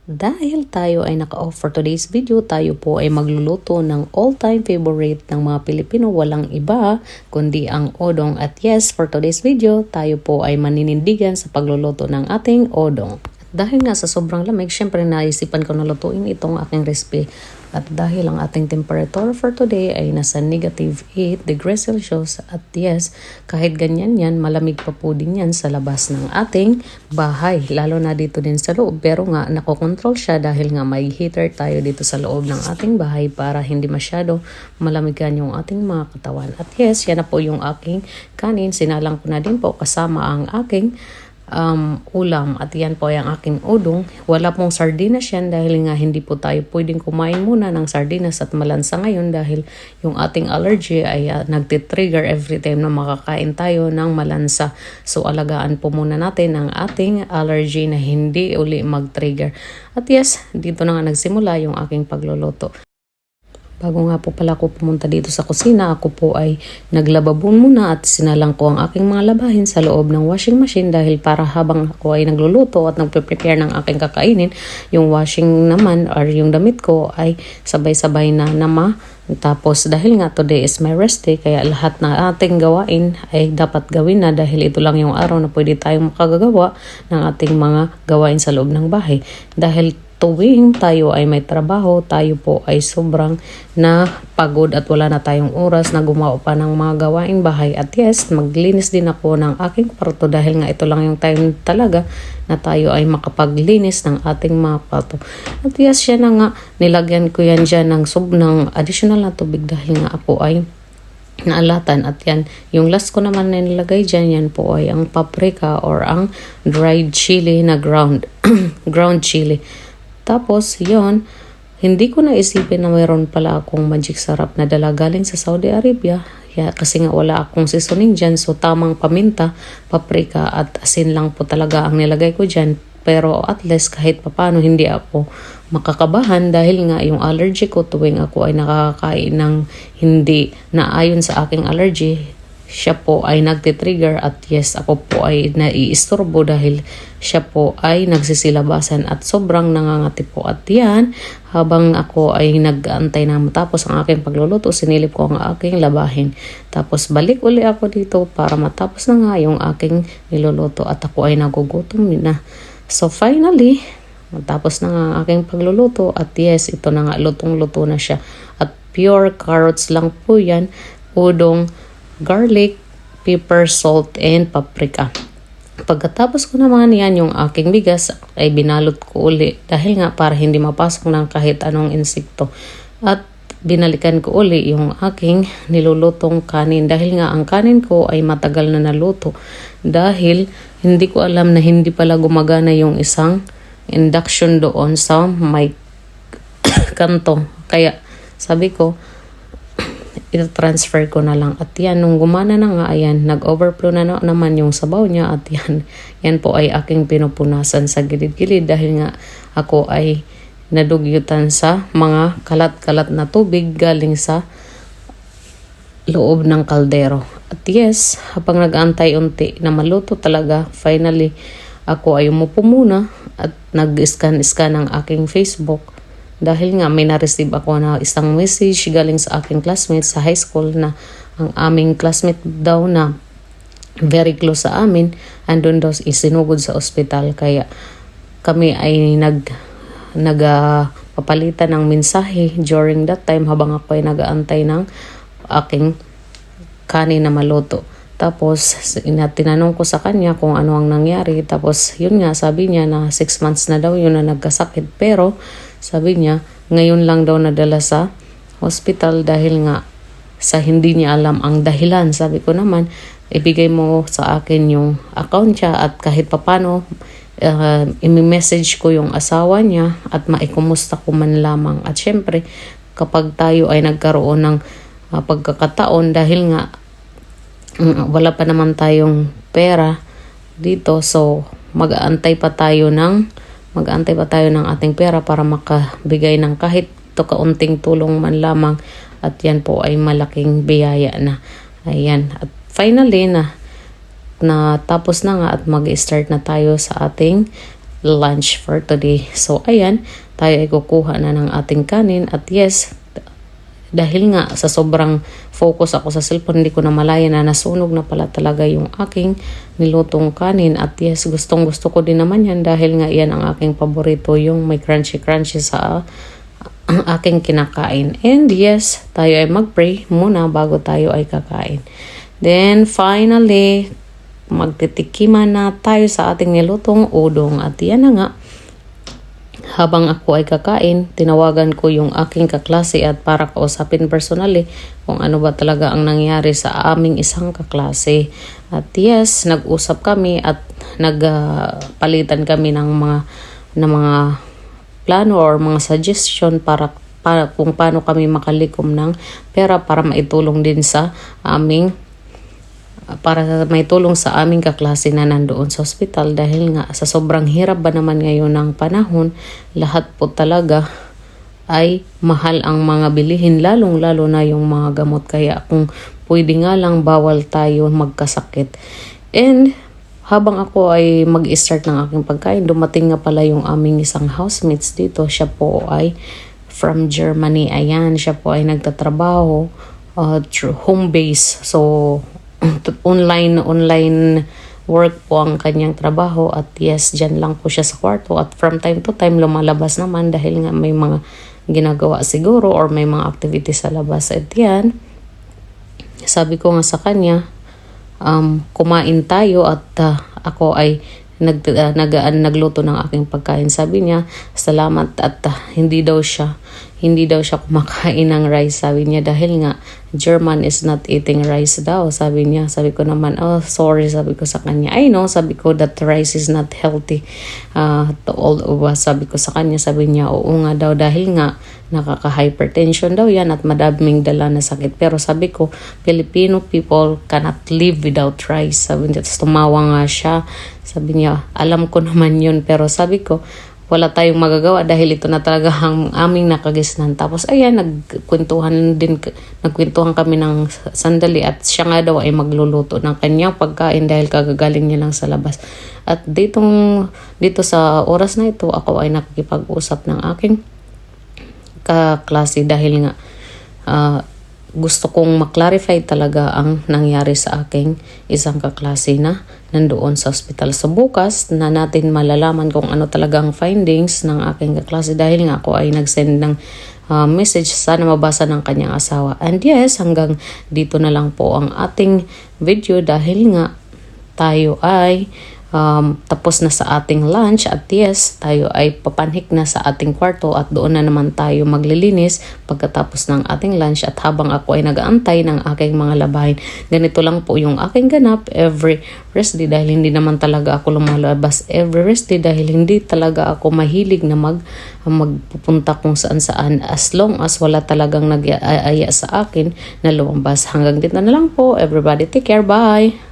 Dahil tayo ay naka-off for today's video, tayo po ay magluluto ng all-time favorite ng mga Pilipino, walang iba kundi ang odong. At yes, for today's video, tayo po ay maninindigan sa pagluluto ng ating odong. Dahil nga sa sobrang lamig, syempre naisipan ko na lutuin itong aking recipe. At dahil ang ating temperature for today ay nasa -8 degrees Celsius, at yes, kahit ganyan yan, malamig pa po din yan sa labas ng ating bahay. Lalo na dito din sa loob. Pero nga, nakokontrol siya dahil nga may heater tayo dito sa loob ng ating bahay para hindi masyado malamigan yung ating mga katawan. At yes, yan na po yung aking kanin. Sinalang ko na din po kasama ang aking ulam, at yan po ay ang aking udong. Wala pong sardinas yan dahil nga hindi po tayo pwedeng kumain muna ng sardinas at malansa ngayon dahil yung ating allergy ay nagtitrigger every time na makakain tayo ng malansa. So alagaan po muna natin ang ating allergy na hindi uli mag-trigger. At yes, dito na nga nagsimula yung aking pagluluto. Bago nga po pala ako pumunta dito sa kusina, ako po ay naglababon muna at sinalang ko ang aking mga labahin sa loob ng washing machine dahil para habang ako ay nagluluto at nagpe-prepare ng aking kakainin, yung washing naman or yung damit ko ay sabay-sabay na Tapos dahil nga today is my rest day, kaya lahat na ating gawain ay dapat gawin na dahil ito lang yung araw na pwede tayong makagagawa ng ating mga gawain sa loob ng bahay. Dahil tuwing tayo ay may trabaho, tayo po ay sobrang na pagod at wala na tayong oras na gumawa pa ng mga gawaing bahay. At yes, maglinis din ako ng aking kwarto dahil nga ito lang yung time talaga na tayo ay makapaglinis ng ating mga kwarto. At yes, siya na nga, nilagyan ko yan dyan ng additional na tubig dahil nga ako ay naalatan. At yan, yung last ko naman na nilagay dyan, yan po ay ang paprika or ang dried chili na ground chili. Tapos, yon, hindi ko naisipin na mayroon pala akong magic sarap na dala galing sa Saudi Arabia. Kasi nga wala akong seasoning dyan. So, tamang paminta, paprika at asin lang po talaga ang nilagay ko dyan. Pero at least kahit papano hindi ako makakabahan dahil nga yung allergy ko tuwing ako ay nakakain ng hindi na ayon sa aking allergy, siya po ay nagtitrigger. At yes, ako po ay naiistorbo dahil siya po ay nagsisilabasan at sobrang nangangati po. At yan, habang ako ay nag-aantay na matapos ang aking pagluluto, sinilip ko ang aking labahin. Tapos balik uli ako dito para matapos na nga yung aking niluluto at ako ay nagugutom na. So finally, matapos na nga ang aking pagluluto at yes, ito na nga, lutong-luto na siya. At pure carrots lang po yan, udong, garlic, pepper, salt, and paprika. Pagkatapos ko naman yan, yung aking bigas ay binalot ko uli dahil nga para hindi mapasok ng kahit anong insekto. At binalikan ko uli yung aking nilulutong kanin dahil nga ang kanin ko ay matagal na naluto dahil hindi ko alam na hindi pala gumagana yung isang induction doon sa may kanto. Kaya sabi ko, i-transfer ko na lang. At yan, nung gumana na nga, ayan, nag-overflow na naman yung sabaw niya. At yan po ay aking pinupunasan sa gilid-gilid dahil nga ako ay nadugyutan sa mga kalat-kalat na tubig galing sa loob ng kaldero. At yes, habang nag-antay unti na maluto talaga, finally, ako ay umupo muna at nag-scan ng aking Facebook. Dahil nga may na-receive ako na isang message galing sa aking classmate sa high school na ang aming classmate daw na very close sa amin, andun daw isinugod sa ospital. Kaya kami ay nagpapalitan ng mensahe during that time habang ako ay nag-aantay ng aking kanin na maluto. Tapos tinanong ko sa kanya kung ano ang nangyari. Tapos yun nga, sabi niya na 6 months na daw yun na nagkasakit. Pero sabi niya, ngayon lang daw nadala sa hospital dahil nga sa hindi niya alam ang dahilan. Sabi ko naman, ibigay mo sa akin yung account niya at kahit papano, i-message ko yung asawa niya at maikumusta ko man lamang. At syempre, kapag tayo ay nagkaroon ng pagkakataon dahil nga wala pa naman tayong pera dito, so mag-aantay pa tayo ng ating pera para makabigay ng kahit kaunting tulong man lamang. At yan po ay malaking biyaya na. Ayan. At finally na tapos na nga at mag-start na tayo sa ating lunch for today. So ayan, tayo ay kukuha na ng ating kanin at yes, dahil nga sa sobrang focus ako sa cellphone, hindi ko na malaya na nasunog na pala talaga yung aking nilutong kanin. At yes, gustong gusto ko din naman yan dahil nga yan ang aking paborito, yung may crunchy sa ang aking kinakain. And yes, tayo ay mag-pray muna bago tayo ay kakain. Then finally, magtitikiman na tayo sa ating nilutong udong. At yan na nga, habang ako ay kakain, tinawagan ko yung aking kaklase at para kausapin personally kung ano ba talaga ang nangyari sa aming isang kaklase. At yes, nag-usap kami at nagpalitan kami ng mga plano or mga suggestion para kung paano kami makalikom ng pera para maitulong din sa aming kaklase na nandoon sa ospital dahil nga sa sobrang hirap ba naman ngayon ng panahon, lahat po talaga ay mahal ang mga bilihin, lalong-lalo na yung mga gamot. Kaya kung pwede nga lang, bawal tayo magkasakit. And habang ako ay mag-start ng aking pagkain, dumating nga pala yung aming isang housemates dito. Siya po ay from Germany. Ayan, siya po ay nagtatrabaho through home base. So online work po ang kanyang trabaho at yes, dyan lang po siya sa kwarto at from time to time lumalabas naman dahil nga may mga ginagawa siguro or may mga activities sa labas. At yan, sabi ko nga sa kanya, kumain tayo at ako ay nagluto ng aking pagkain. Sabi niya, salamat at hindi daw siya kumakain ng rice. Sabi niya dahil nga German is not eating rice daw. Sabi niya, sabi ko naman, oh sorry, sabi ko sa kanya. I know, sabi ko that rice is not healthy to all of us. Sabi ko sa kanya, sabi niya, oo nga daw dahil nga nakaka-hypertension daw yan at madaming dala na sakit. Pero sabi ko, Filipino people cannot live without rice. Sabi niya, tumawa nga siya. Sabi niya, alam ko naman yun. Pero sabi ko, wala tayong magagawa dahil ito na talaga ang aming nakagisnan. Tapos ayan, nagkwentuhan kami ng sandali at siya nga daw ay magluluto ng kanyang pagkain dahil kagagaling niya lang sa labas. At dito sa oras na ito, ako ay nakikipag-usap ng aking kaklase dahil nga gusto kong maklarify talaga ang nangyari sa aking isang kaklase na nandoon sa ospital. So bukas na natin malalaman kung ano talagang findings ng aking kaklase dahil nga ako ay nag-send ng message, sana mabasa ng kanyang asawa. And yes, hanggang dito na lang po ang ating video dahil nga tayo ay tapos na sa ating lunch at yes, tayo ay papanhik na sa ating kwarto at doon na naman tayo maglilinis pagkatapos ng ating lunch. At habang ako ay nag-aantay ng aking mga labahin, ganito lang po yung aking ganap every rest day dahil hindi naman talaga ako lumalabas every rest day dahil hindi talaga ako mahilig na magpupunta kung saan as long as wala talagang nag-aaya sa akin na lumabas. Hanggang dito na lang po. Everybody take care. Bye!